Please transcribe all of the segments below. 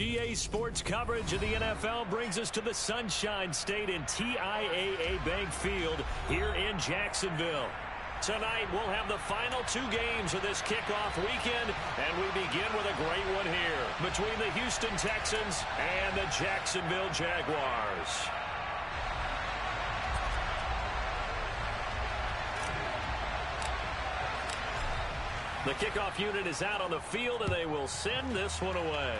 EA Sports coverage of the NFL brings us to the Sunshine State in TIAA Bank Field here in Jacksonville. Tonight, we'll have the final two games of this kickoff weekend, and we begin with a great one here between the Houston Texans and the Jacksonville Jaguars. The kickoff unit is out on the field, and they will send this one away.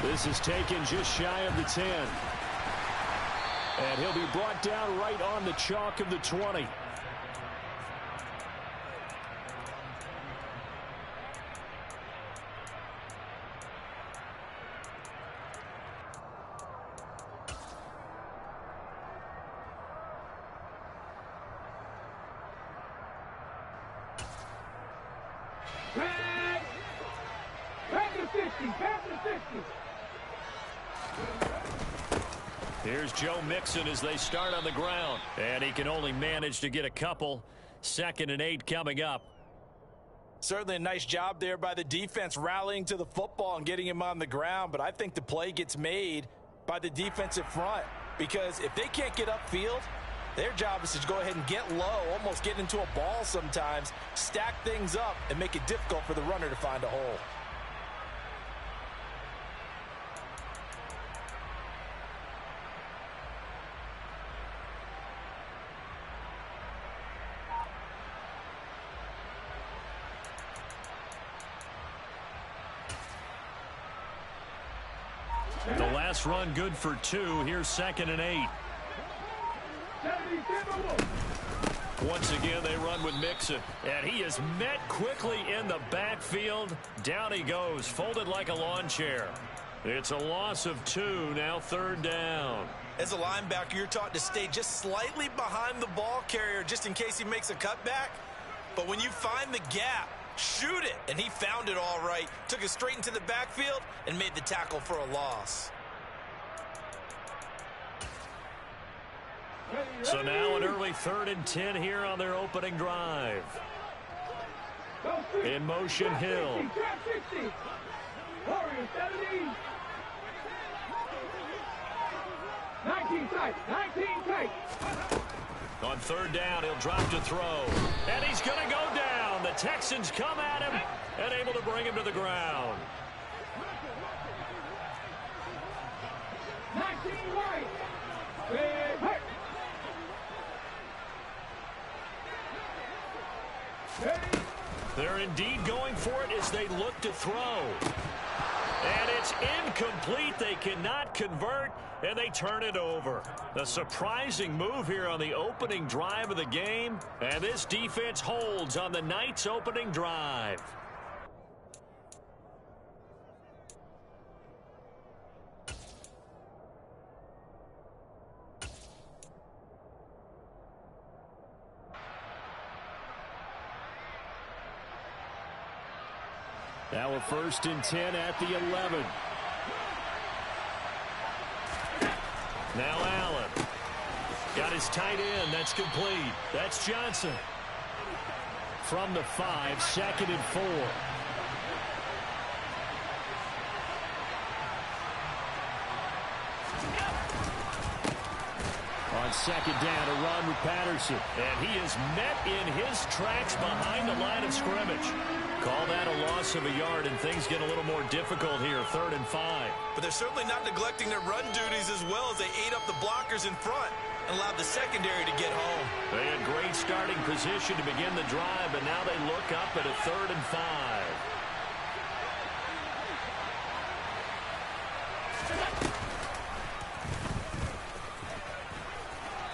This is taken just shy of the 10. And he'll be brought down right on the chalk of the 20. Here's Joe Mixon as they start on the ground. And he can only manage to get a couple. 2nd and 8 coming up. Certainly a nice job there by the defense rallying to the football and getting him on the ground. But I think the play gets made by the defensive front. Because if they can't get upfield, their job is to go ahead and get low, almost get into a ball sometimes, stack things up, and make it difficult for the runner to find a hole. The last run good for 2. Here's 2nd and 8. Once again, they run with Mixon. And he is met quickly in the backfield. Down he goes, folded like a lawn chair. It's a loss of 2, now 3rd down. As a linebacker, you're taught to stay just slightly behind the ball carrier just in case he makes a cutback. But when you find the gap, shoot it. And he found it all right. Took it straight into the backfield and made the tackle for a loss. So now an early 3rd and 10 here on their opening drive. In motion, Hill. 19 tight. On 3rd down, he'll drop to throw. And he's going to go down. The Texans come at him and able to bring him to the ground. 19 right. They're indeed going for it as they look to throw. And it's incomplete. They cannot convert, and they turn it over. A surprising move here on the opening drive of the game, and this defense holds on the night's opening drive. Now a 1st and 10 at the 11. Now Allen. Got his tight end. That's complete. That's Johnson. From the 5, 2nd and 4. On 2nd down, a run with Patterson. And he is met in his tracks behind the line of scrimmage. Call that a loss of a yard, and things get a little more difficult here, 3rd and 5. But they're certainly not neglecting their run duties as well as they ate up the blockers in front and allowed the secondary to get home. They had great starting position to begin the drive, but now they look up at a 3rd and 5.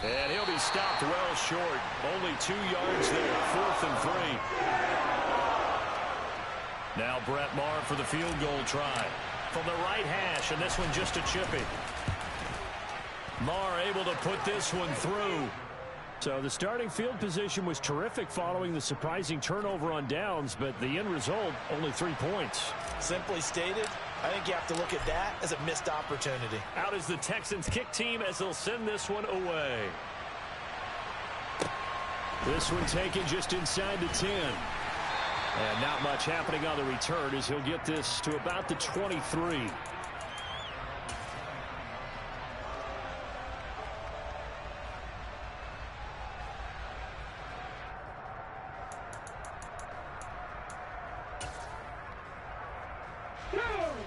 And he'll be stopped well short. Only 2 yards there, 4th and 3. Now Brett Maher for the field goal try. From the right hash, and this one just a chippy. Maher able to put this one through. So the starting field position was terrific following the surprising turnover on downs, but the end result, only 3 points. Simply stated, I think you have to look at that as a missed opportunity. Out is the Texans kick team as they'll send this one away. This one taken just inside the 10. And not much happening on the return as he'll get this to about the 23.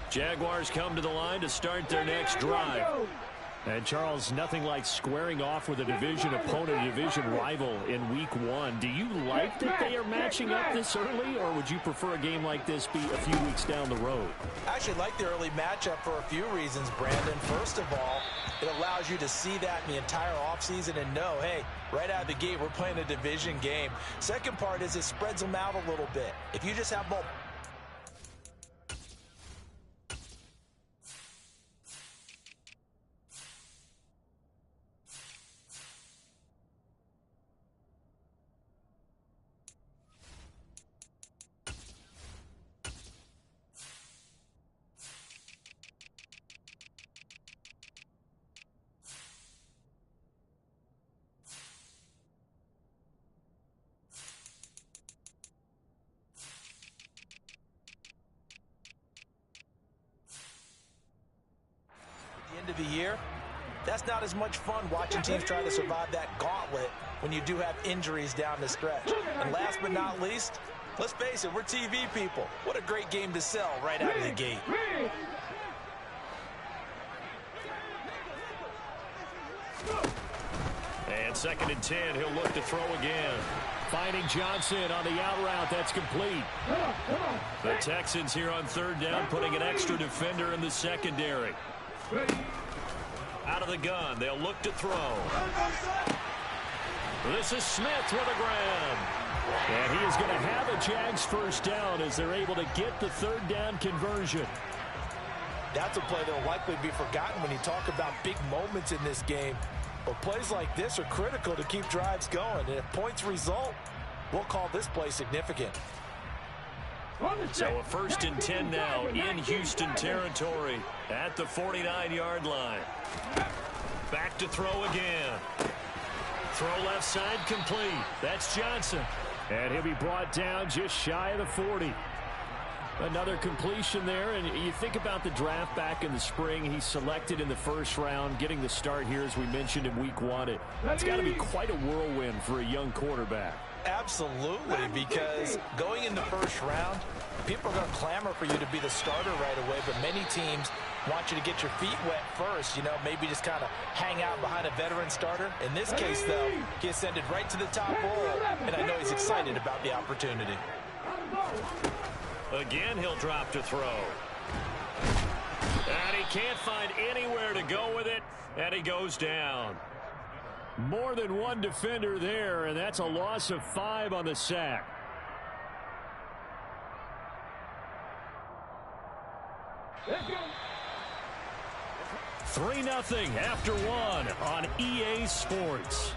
Jaguars come to the line to start their next drive. And, Charles, nothing like squaring off with a division opponent, a division rival in week one. Do you like that they are matching up this early, or would you prefer a game like this be a few weeks down the road? I actually like the early matchup for a few reasons, Brandon. First of all, it allows you to see that in the entire offseason and know, hey, right out of the gate, we're playing a division game. Second part is it spreads them out a little bit. If you just have both. End of the year, that's not as much fun watching teams try to survive that gauntlet when you do have injuries down the stretch. And last but not least, let's face it, we're TV people. What a great game to sell right out of the gate. And 2nd and 10, he'll look to throw again. Finding Johnson on the out route. That's complete. The Texans here on 3rd down, putting an extra defender in the secondary. Out of the gun, they'll look to throw. This is Smith with a grab. And he is going to have a Jags first down as they're able to get the 3rd down conversion. That's a play that will likely be forgotten when you talk about big moments in this game. But plays like this are critical to keep drives going. And if points result, we'll call this play significant. So a 1st and 10 now in Houston territory at the 49-yard line. Back to throw again. Throw left side complete. That's Johnson. And he'll be brought down just shy of the 40. Another completion there, and you think about the draft back in the spring. He's selected in the 1st round, getting the start here, as we mentioned, in week 1. It's got to be quite a whirlwind for a young quarterback. Absolutely, because going in the 1st round, people are going to clamor for you to be the starter right away, but many teams want you to get your feet wet first, you know, maybe just kind of hang out behind a veteran starter. In this case, though, he ascended right to the top roll, and I know he's excited about the opportunity. Again, he'll drop to throw. And he can't find anywhere to go with it, and he goes down. More than one defender there, and that's a loss of 5 on the sack. Let's go. 3-0 after 1 on EA Sports.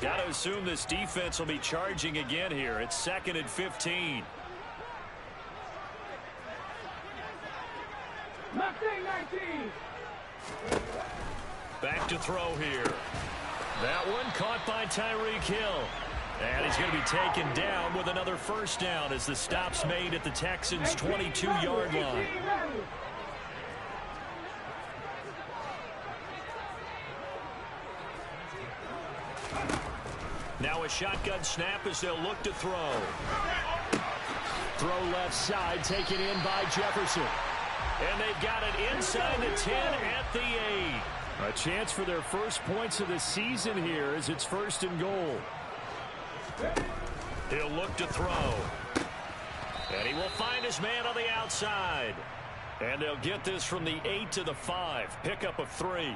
Got to assume this defense will be charging again here. It's 2nd and 15. Back to throw here. That one caught by Tyreek Hill. And he's going to be taken down with another 1st down as the stop's made at the Texans' 22-yard line. Now a shotgun snap as they'll look to throw. Throw left side, taken in by Jefferson. And they've got it inside the 10 at the 8. A chance for their first points of the season here as it's 1st and goal. He'll look to throw. And he will find his man on the outside. And they'll get this from the 8 to the 5. Pickup of 3.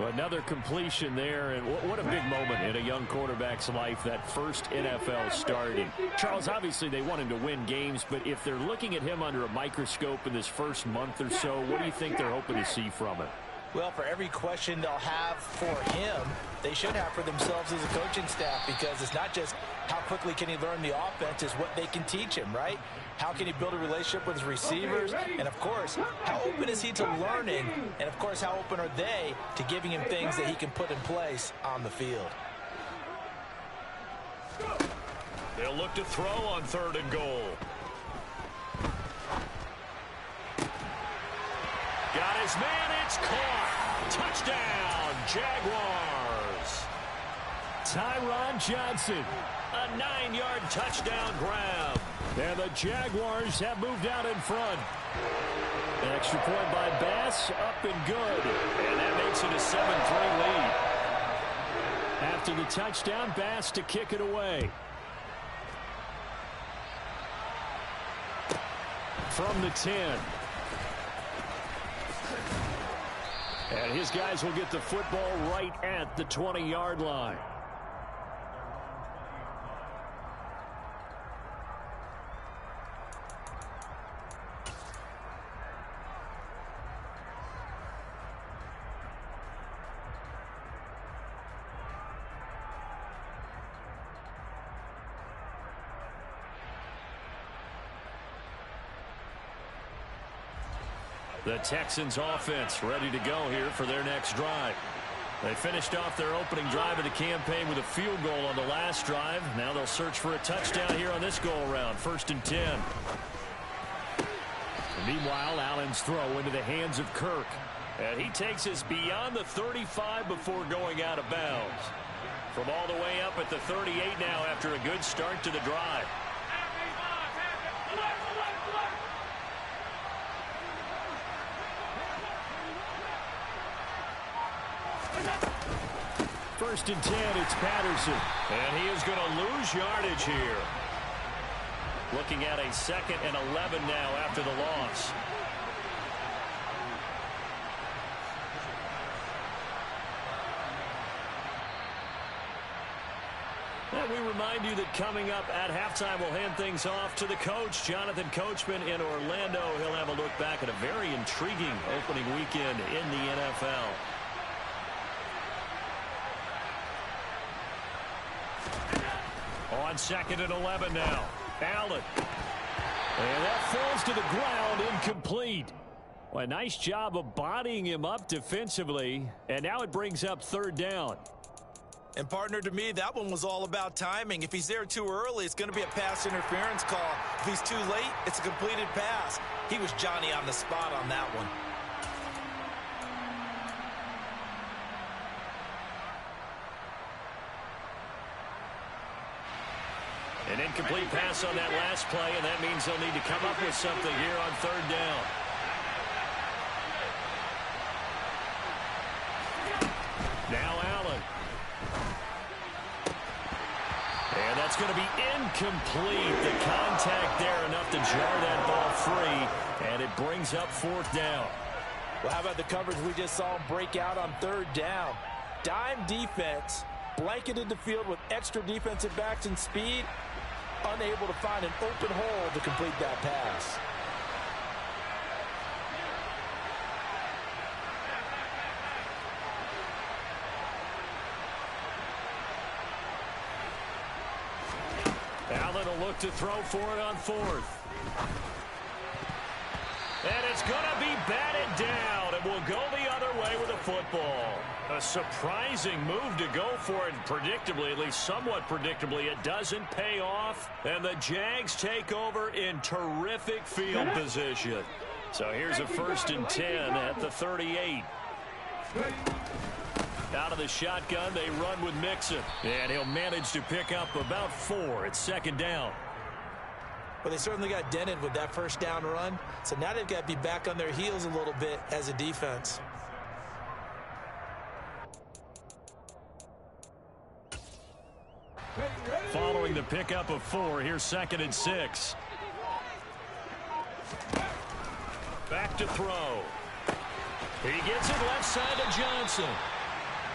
Another completion there, and what a big moment in a young quarterback's life, that first NFL starting. Charles, obviously they want him to win games, but if they're looking at him under a microscope in this first month or so, what do you think they're hoping to see from him? Well, for every question they'll have for him, they should have for themselves as a coaching staff, because it's not just How quickly can he learn the offense is what they can teach him, right? How can he build a relationship with his receivers? And, of course, how open is he to learning? And, of course, how open are they to giving him things that he can put in place on the field? They'll look to throw on 3rd and goal. Got his man, it's caught. Touchdown, Jaguars. Tyron Johnson, a 9-yard touchdown grab. And the Jaguars have moved out in front. An extra point by Bass, up and good. And that makes it a 7-3 lead. After the touchdown, Bass to kick it away. From the 10. And his guys will get the football right at the 20-yard line. The Texans offense ready to go here for their next drive. They finished off their opening drive of the campaign with a field goal on the last drive. Now they'll search for a touchdown here on this go-around. 1st and 10. Meanwhile, Allen's throw into the hands of Kirk. And he takes us beyond the 35 before going out of bounds. From all the way up at the 38 now after a good start to the drive. First and 10, it's Patterson. And he is going to lose yardage here. Looking at a 2nd and 11 now after the loss. And we remind you that coming up at halftime, we'll hand things off to the coach, Jonathan Coachman in Orlando. He'll have a look back at a very intriguing opening weekend in the NFL. On 2nd and 11 now. Allen. And that falls to the ground, incomplete. Well, a nice job of bodying him up defensively. And now it brings up 3rd down. And, partner, to me, that one was all about timing. If he's there too early, it's going to be a pass interference call. If he's too late, it's a completed pass. He was Johnny on the spot on that one. An incomplete pass on that last play, and that means they'll need to come up with something here on 3rd down. Now Allen. And that's going to be incomplete. The contact there enough to jar that ball free, and it brings up 4th down. Well, how about the coverage we just saw him break out on 3rd down? Dime defense, blanketed the field with extra defensive backs and speed, unable to find an open hole to complete that pass. Allen will look to throw for it on 4th. And it's going to be batted down, and will go the other way with the football. A surprising move to go for it, predictably, at least somewhat predictably. It doesn't pay off, and the Jags take over in terrific field position. So here's a 1st and 10 at the 38. Out of the shotgun, they run with Mixon. And he'll manage to pick up about 4. It's 2nd down. Well, they certainly got dented with that 1st down run. So now they've got to be back on their heels a little bit as a defense. Following the pickup of 4, here's 2nd and 6. Back to throw. He gets it left side to Johnson.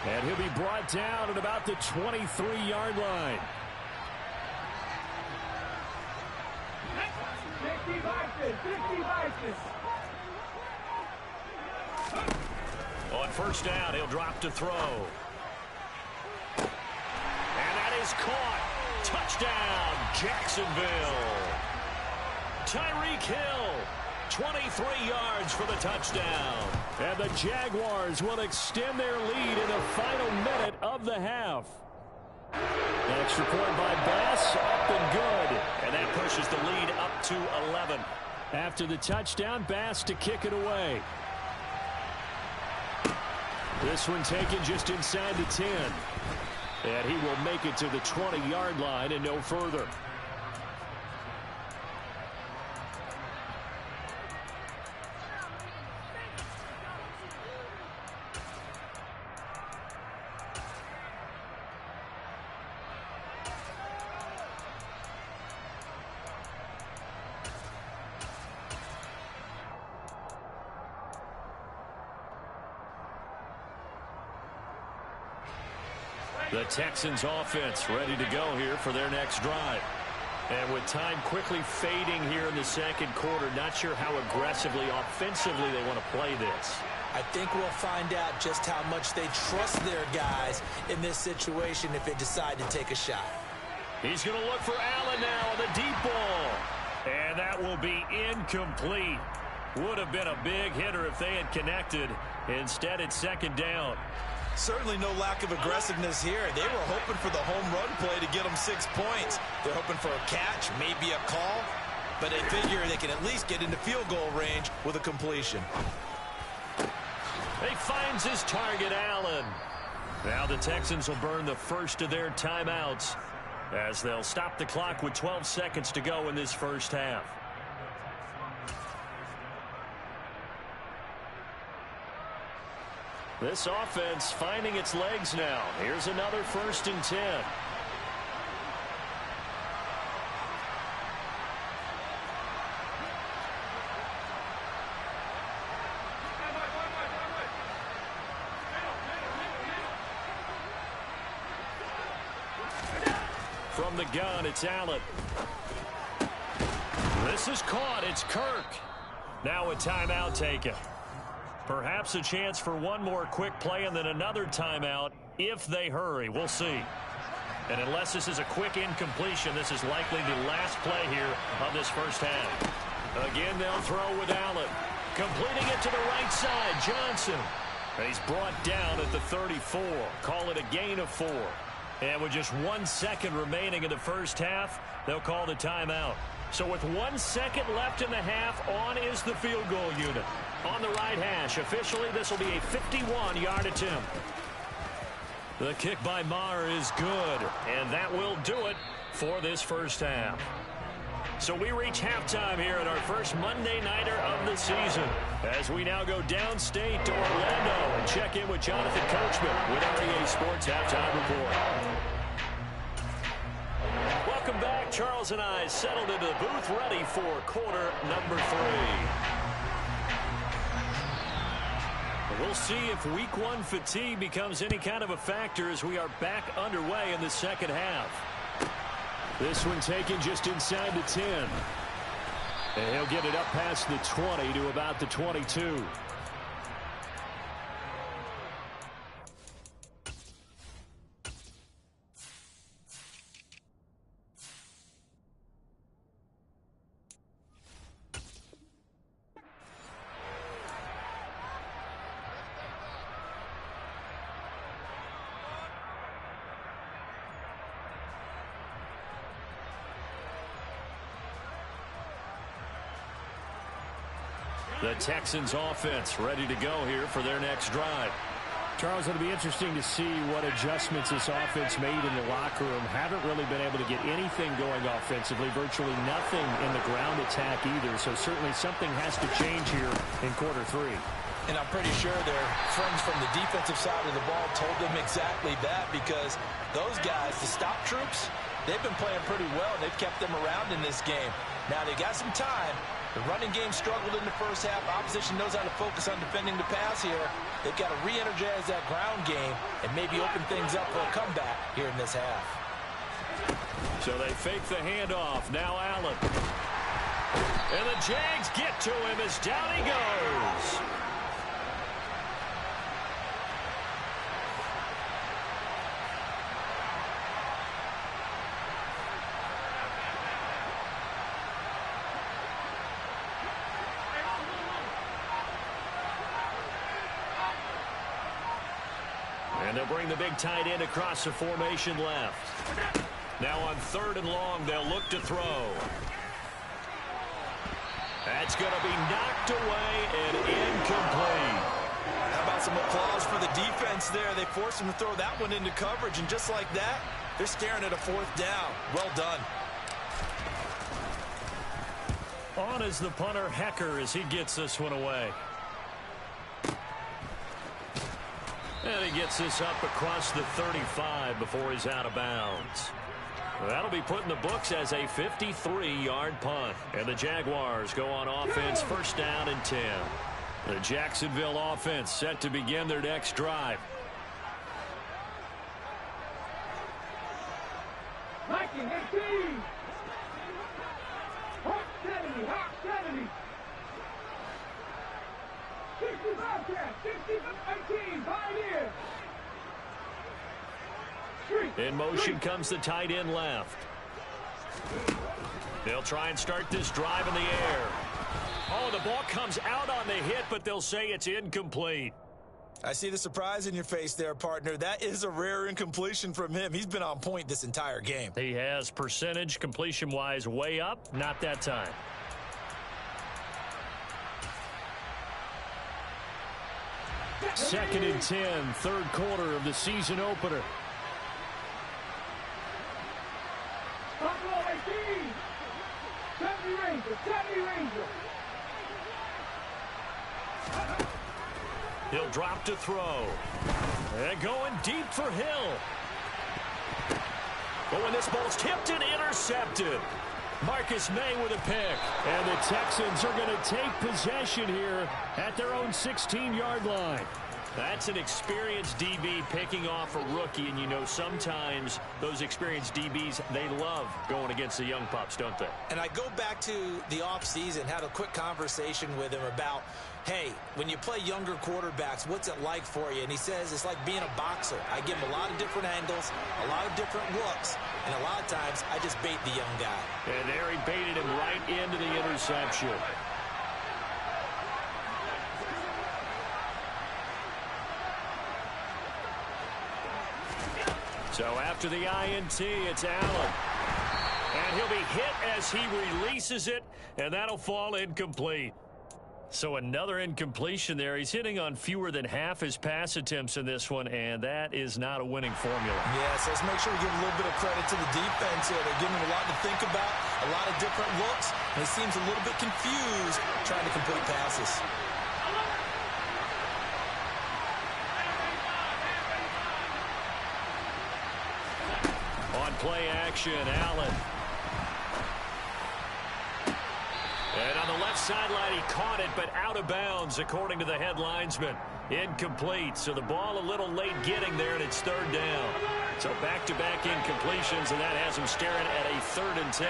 And he'll be brought down at about the 23-yard line. On 1st down, he'll drop to throw. And that is caught. Touchdown, Jacksonville. Tyreek Hill, 23 yards for the touchdown. And the Jaguars will extend their lead in the final minute of the half. Extra point by Bass, up and good. And that pushes the lead up to 11. After the touchdown, Bass to kick it away. This one taken just inside the 10. And he will make it to the 20-yard line and no further. The Texans offense ready to go here for their next drive. And with time quickly fading here in the second quarter, not sure how aggressively, offensively they want to play this. I think we'll find out just how much they trust their guys in this situation if they decide to take a shot. He's going to look for Allen now on the deep ball. And that will be incomplete. Would have been a big hitter if they had connected. Instead, it's second down. Certainly no lack of aggressiveness here. They were hoping for the home run play to get them 6 points. They're hoping for a catch, maybe a call, but they figure they can at least get into field goal range with a completion. He finds his target, Allen. Now the Texans will burn the first of their timeouts as they'll stop the clock with 12 seconds to go in this first half. This offense finding its legs now. Here's another 1st and 10. From the gun, it's Allen. This is caught. It's Kirk. Now a timeout taken. Perhaps a chance for one more quick play and then another timeout if they hurry. We'll see. And unless this is a quick incompletion, this is likely the last play here of this first half. Again, they'll throw with Allen. Completing it to the right side, Johnson. He's brought down at the 34. Call it a gain of 4. And with just 1 second remaining in the first half, they'll call the timeout. So with 1 second left in the half, on is the field goal unit. On the right hash, officially this will be a 51-yard attempt. The kick by Maher is good, and that will do it for this first half. So we reach halftime here at our first Monday Nighter of the season as we now go downstate to Orlando and check in with Jonathan Coachman with our EA Sports Halftime Report. Welcome back. Charles and I settled into the booth ready for quarter number 3. We'll see if week 1 fatigue becomes any kind of a factor as we are back underway in the second half. This one taken just inside the 10. And he'll get it up past the 20 to about the 22. The Texans offense ready to go here for their next drive. Charles, it'll be interesting to see what adjustments this offense made in the locker room. Haven't really been able to get anything going offensively, virtually nothing in the ground attack either. So certainly something has to change here in quarter 3. And I'm pretty sure their friends from the defensive side of the ball told them exactly that, because those guys, the stop troops, they've been playing pretty well. They've kept them around in this game. Now they got some time. The running game struggled in the first half. Opposition knows how to focus on defending the pass here. They've got to re-energize that ground game and maybe open things up for a comeback here in this half. So they fake the handoff. Now Allen. And the Jags get to him as down he goes. They'll bring the big tight end across the formation left. Now on 3rd and long, they'll look to throw. That's going to be knocked away and incomplete. How about some applause for the defense there? They forced him to throw that one into coverage, and just like that, they're staring at a 4th down. Well done. On is the punter, Hecker, as he gets this one away. And he gets this up across the 35 before he's out of bounds. That'll be put in the books as a 53-yard punt. And the Jaguars go on offense, 1st down and 10. The Jacksonville offense set to begin their next drive. In motion comes the tight end left. They'll try and start this drive in the air. Oh, the ball comes out on the hit, but they'll say it's incomplete. I see the surprise in your face there, partner. That is a rare incompletion from him. He's been on point this entire game. He has percentage completion-wise way up. Not that time. Second and 10, 3rd quarter of the season opener. He'll drop to throw. And going deep for Hill. But when this ball's tipped and intercepted. Marcus May with a pick. And the Texans are going to take possession here at their own 16-yard line. That's an experienced DB picking off a rookie, and you know sometimes those experienced DBs, they love going against the young pups, don't they? And I go back to the offseason, had a quick conversation with him about, hey, when you play younger quarterbacks, what's it like for you? And he says it's like being a boxer. I give him a lot of different angles, a lot of different looks, and a lot of times I just bait the young guy. And there he baited him right into the interception. So after the INT, it's Allen. And he'll be hit as he releases it, and that'll fall incomplete. So another incompletion there. He's hitting on fewer than half his pass attempts in this one, and that is not a winning formula. Yeah, so let's make sure we give a little bit of credit to the defense here. They're giving him a lot to think about, a lot of different looks, and he seems a little bit confused trying to complete passes. Play action, Allen. And on the left sideline, he caught it, but out of bounds, according to the head linesman. Incomplete, so the ball a little late getting there, and it's 3rd down. So back-to-back incompletions, and that has him staring at a 3rd and 10.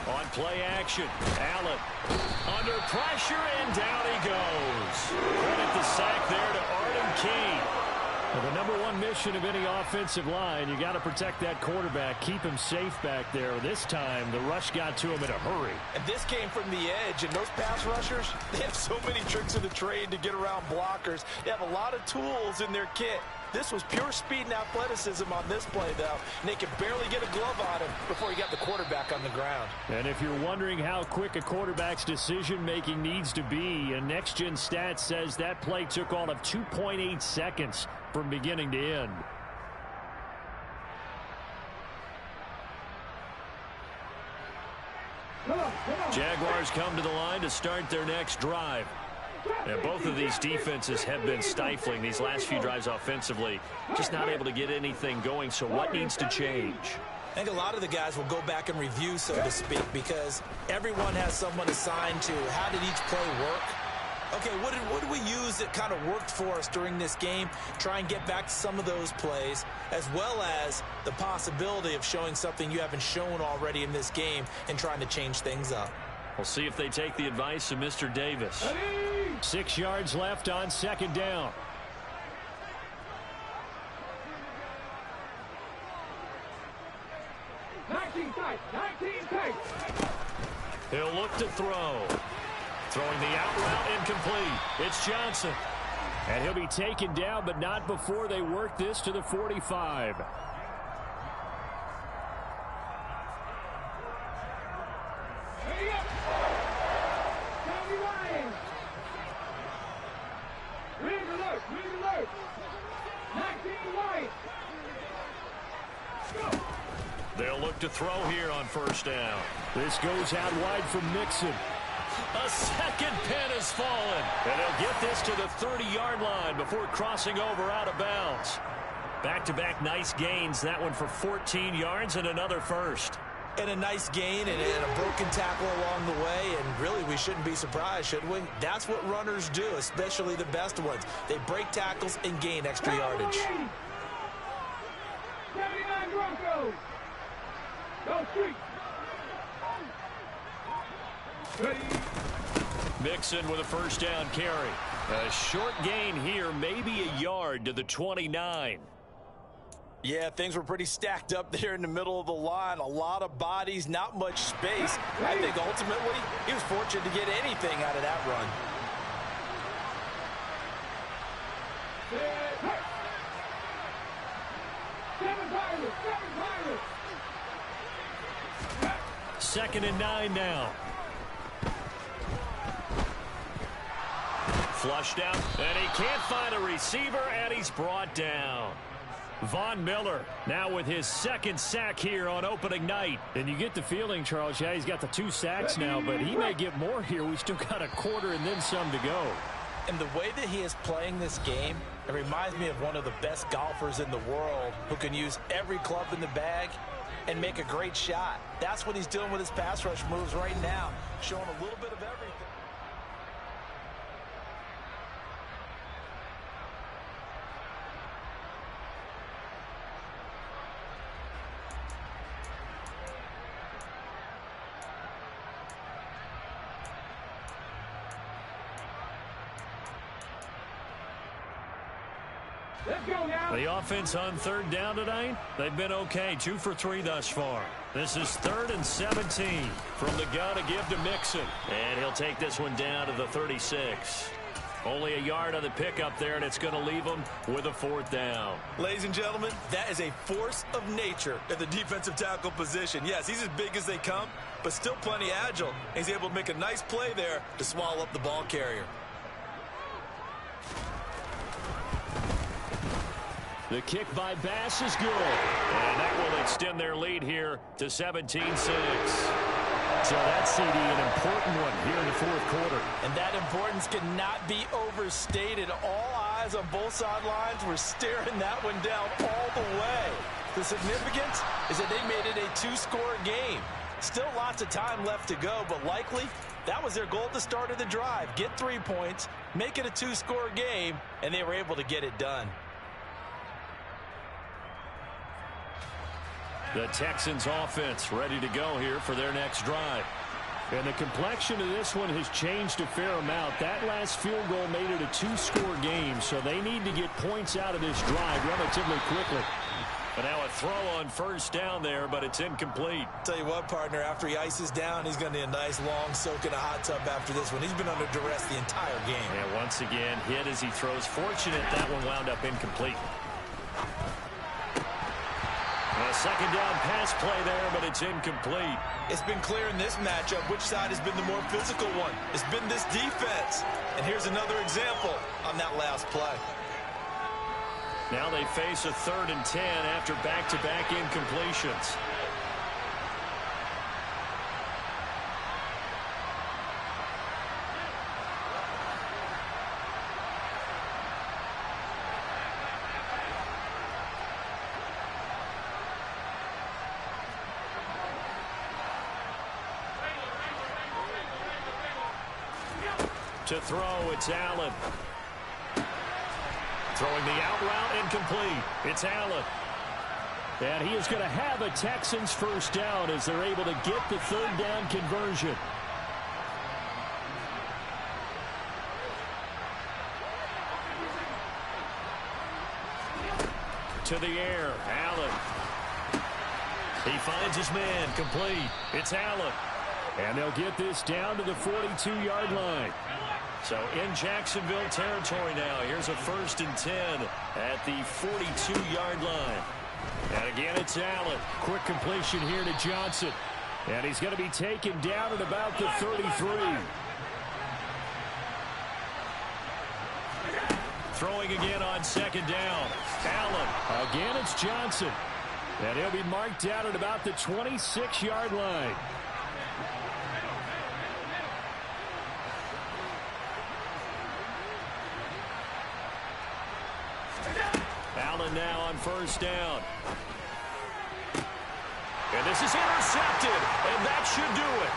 On play action, Allen. Under pressure, and down he goes. Credit the sack there to Arden Key. Well, the number one mission of any offensive line, you got to protect that quarterback, keep him safe back there. This time, the rush got to him in a hurry. And this came from the edge, and those pass rushers, they have so many tricks of the trade to get around blockers. They have a lot of tools in their kit. This was pure speed and athleticism on this play, though. And they could barely get a glove on him before he got the quarterback on the ground. And if you're wondering how quick a quarterback's decision-making needs to be, a next-gen stat says that play took all of 2.8 seconds from beginning to end. Jaguars come to the line to start their next drive. And both of these defenses have been stifling these last few drives offensively. Just not able to get anything going, so what needs to change? I think a lot of the guys will go back and review, so to speak, because everyone has someone assigned to how did each play work. Okay, what did we use that kind of worked for us during this game? Try and get back to some of those plays, as well as the possibility of showing something you haven't shown already in this game and trying to change things up. We'll see if they take the advice of Mr. Davis. 6 yards left on 2nd down. He'll look to throw. Throwing the out route incomplete. It's Johnson. And he'll be taken down, but not before they work this to the 45. They'll look to throw here on first down. This goes out wide from Mixon. A second pin has fallen. And he'll get this to the 30-yard line before crossing over out of bounds. Back-to-back nice gains. That one for 14 yards and another first. And a nice gain and a broken tackle along the way. And really, we shouldn't be surprised, should we? That's what runners do, especially the best ones. They break tackles and gain extra yardage. 79 Broncos. Go street. Mixon with a first down carry. A short gain here, maybe a yard to the 29. Yeah, things were pretty stacked up there in the middle of the line. A lot of bodies, not much space. I think ultimately he was fortunate to get anything out of that run. Second and 9 now. Flushed out, and he can't find a receiver, and he's brought down. Von Miller now with his second sack here on opening night. And you get the feeling, Charles, yeah, he's got the 2 sacks now, but he may get more here. We still got a quarter and then some to go. And the way that he is playing this game, it reminds me of one of the best golfers in the world who can use every club in the bag and make a great shot. That's what he's doing with his pass rush moves right now, showing a little bit of everything. Let's go now. The offense on third down tonight, they've been okay, 2 for 3 thus far. This is 3rd and 17 from the gun to give to Mixon. And he'll take this one down to the 36. Only a yard on the pickup there, and it's going to leave him with a 4th down. Ladies and gentlemen, that is a force of nature at the defensive tackle position. Yes, he's as big as they come, but still plenty agile. He's able to make a nice play there to swallow up the ball carrier. The kick by Bass is good. And that will extend their lead here to 17-6. So that CD, an important one here in the 4th quarter. And that importance cannot be overstated. All eyes on both sidelines were staring that one down all the way. The significance is that they made it a 2-score game. Still lots of time left to go, but likely that was their goal at the start of the drive. Get 3 points, make it a 2-score game, and they were able to get it done. The Texans offense ready to go here for their next drive. And the complexion of this one has changed a fair amount. That last field goal made it a 2-score game, so they need to get points out of this drive relatively quickly. But now a throw on first down there, but it's incomplete. Tell you what, partner, after he ices down, he's going to need a nice long soak in a hot tub after this one. He's been under duress the entire game. And once again, hit as he throws. Fortunate that one wound up incomplete. A second down pass play there, but it's incomplete. It's been clear in this matchup which side has been the more physical one. It's been this defense. And here's another example on that last play. Now they face a 3rd and 10 after back-to-back incompletions. To throw, it's Allen. Throwing the out route, incomplete. It's Allen. And he is going to have a Texans first down as they're able to get the 3rd down conversion. To the air, Allen. He finds his man, complete. It's Allen. And they'll get this down to the 42-yard line. So in Jacksonville territory now. Here's a 1st and 10 at the 42-yard line. And again, it's Allen. Quick completion here to Johnson. And he's going to be taken down at about the 33. Throwing again on 2nd down. Allen. Again, it's Johnson. And he'll be marked down at about the 26-yard line. Allen now on 1st down. And this is intercepted, and that should do it.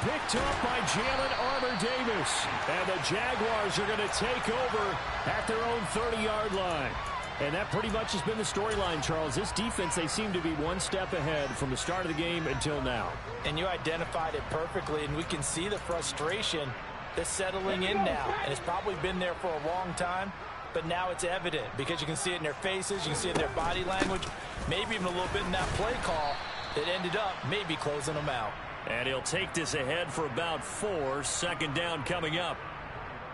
Picked up by Jalen Armour-Davis. And the Jaguars are going to take over at their own 30-yard line. And that pretty much has been the storyline, Charles. This defense, they seem to be one step ahead from the start of the game until now. And you identified it perfectly, and we can see the frustration that's settling in now. And it's probably been there for a long time, but now it's evident because you can see it in their faces, you can see it in their body language, maybe even a little bit in that play call that ended up maybe closing them out. And he'll take this ahead for about 4. 2nd down coming up.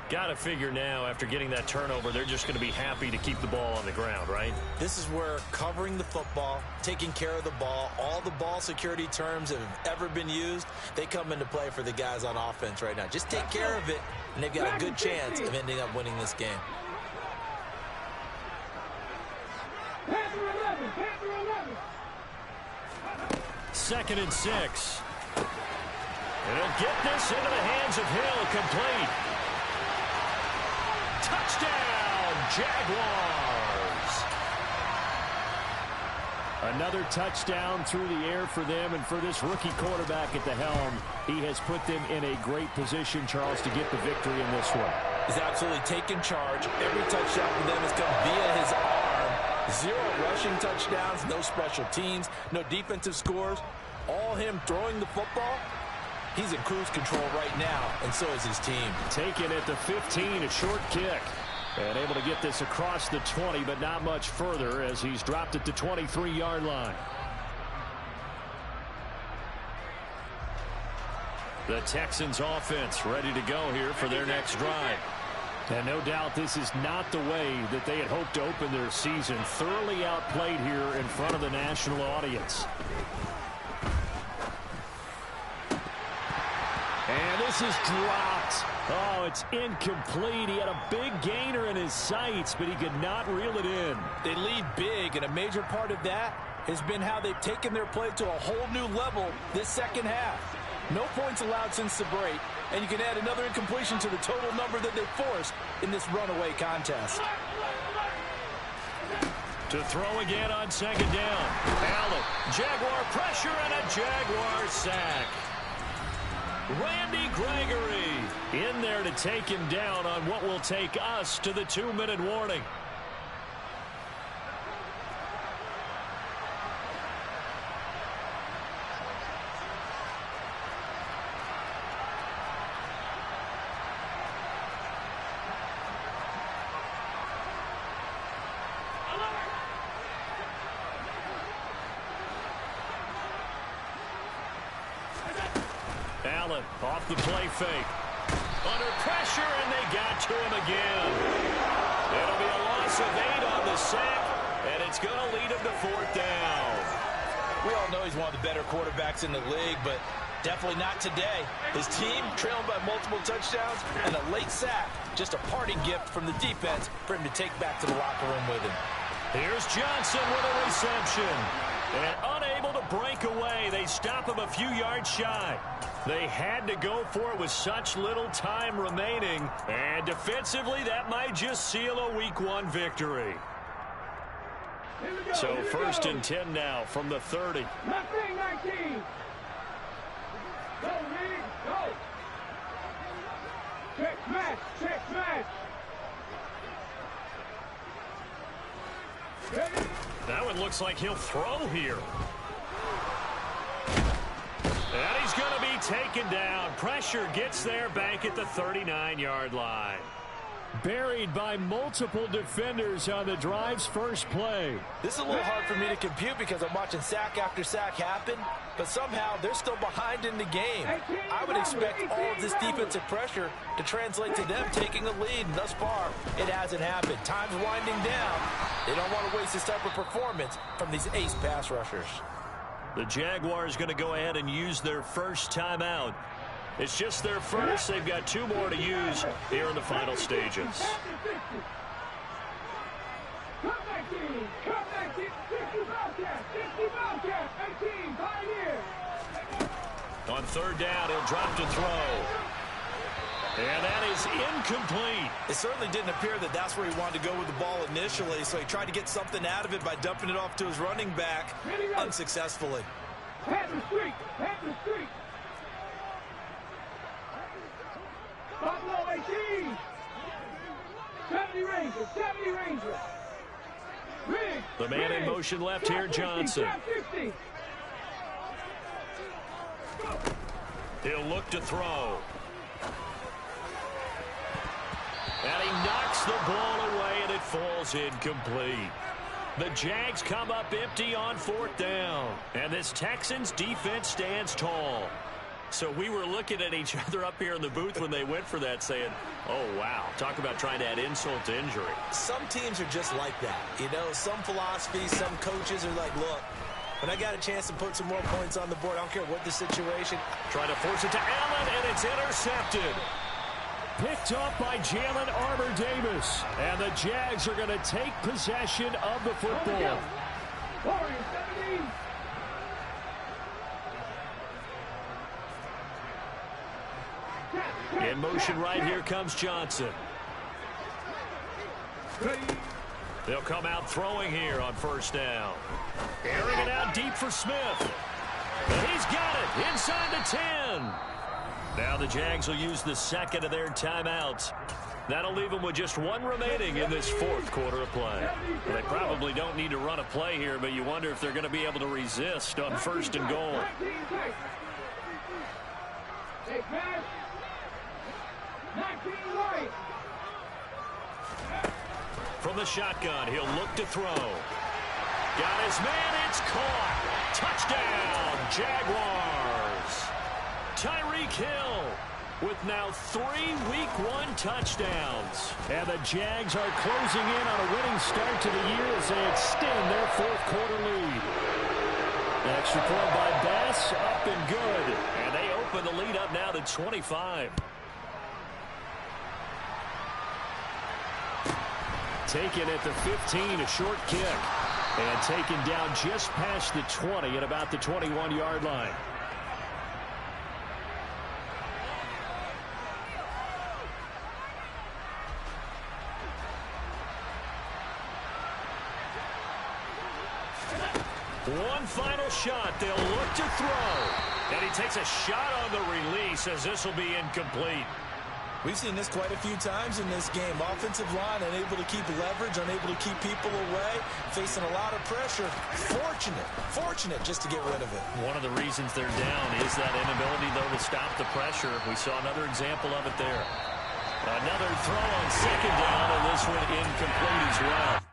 Got to figure now, after getting that turnover, they're just going to be happy to keep the ball on the ground, right? This is where covering the football, taking care of the ball, all the ball security terms that have ever been used, they come into play for the guys on offense right now. Just take care of it, and they've got a good chance of ending up winning this game. Panther 11, Panther 11. 2nd and 6. And he'll get this into the hands of Hill, complete. Touchdown, Jaguars. Another touchdown through the air for them, and for this rookie quarterback at the helm, he has put them in a great position, Charles, to get the victory in this one. He's absolutely taken charge. Every touchdown for them has come via his arm. 0 rushing touchdowns, no special teams, no defensive scores. All him throwing the football. He's in cruise control right now, and so is his team. Taken at the 15, a short kick. And able to get this across the 20, but not much further as he's dropped at the 23-yard line. The Texans offense ready to go here for their next drive. And no doubt this is not the way that they had hoped to open their season. Thoroughly outplayed here in front of the national audience. And this is dropped. Oh, it's incomplete. He had a big gainer in his sights, but he could not reel it in. They lead big, and a major part of that has been how they've taken their play to a whole new level this second half. No points allowed since the break, and you can add another incompletion to the total number that they forced in this runaway contest. To throw again on 2nd down. Allen, Jaguar pressure, and a Jaguar sack. Randy Gregory in there to take him down on what will take us to the 2-minute warning. Allen off the play fake. Under pressure, and they got to him again. It'll be a loss of 8 on the sack, and it's going to lead him to 4th down. We all know he's one of the better quarterbacks in the league, but definitely not today. His team trailing by multiple touchdowns, and a late sack, just a parting gift from the defense for him to take back to the locker room with him. Here's Johnson with a reception. And unable to break away, they stop him a few yards shy. They had to go for it with such little time remaining. And defensively, that might just seal a Week 1 victory. So 1st and 10 now from the 30. 19. Go, Reed, go. Check smash, check smash. Ready? That one looks like he'll throw here. And he's going to be taken down. Pressure gets there back at the 39-yard line. Buried by multiple defenders on the drive's first play. This is a little hard for me to compute because I'm watching sack after sack happen, but somehow they're still behind in the game. I would expect all of this defensive pressure to translate to them taking a lead, and thus far, it hasn't happened. Time's winding down. They don't want to waste this type of performance from these ace pass rushers. The Jaguars going to go ahead and use their first timeout. It's just their first. They've got 2 more to use here in the final stages. On 3rd down, he'll drop to throw. And that is incomplete. It certainly didn't appear that that's where he wanted to go with the ball initially, so he tried to get something out of it by dumping it off to his running back unsuccessfully. Panther streak! Panther streak! Buffalo 18! 70 Rangers! 70 Rangers! Riggs! The man in motion left here, Johnson. He'll look to throw. And he knocks the ball away, and it falls incomplete. The Jags come up empty on 4th down. And this Texans defense stands tall. So we were looking at each other up here in the booth when they went for that saying, oh, wow, talk about trying to add insult to injury. Some teams are just like that. You know, some philosophies, some coaches are like, look, when I got a chance to put some more points on the board, I don't care what the situation. Trying to force it to Allen, and it's intercepted. Picked up by Jalen Armour-Davis. And the Jags are going to take possession of the football. In motion right here comes Johnson. They'll come out throwing here on 1st down. Airing it out deep for Smith. And he's got it inside the 10. Now the Jags will use the 2nd of their timeouts. That'll leave them with just 1 remaining in this 4th quarter of play. Well, they probably don't need to run a play here, but you wonder if they're going to be able to resist on 1st and goal. From the shotgun, he'll look to throw. Got his man, it's caught. Touchdown, Jaguars. Tyreek Hill with now 3 Week 1 touchdowns. And the Jags are closing in on a winning start to the year as they extend their 4th quarter lead. An extra point by Bass, up and good. And they open the lead up now to 25. Taken at the 15, a short kick. And taken down just past the 20 at about the 21-yard line. One final shot. They'll look to throw. And he takes a shot on the release as this will be incomplete. We've seen this quite a few times in this game. Offensive line unable to keep leverage, unable to keep people away, facing a lot of pressure. Fortunate just to get rid of it. One of the reasons they're down is that inability, though, to stop the pressure. We saw another example of it there. Another throw on 2nd down, and this one incomplete as well.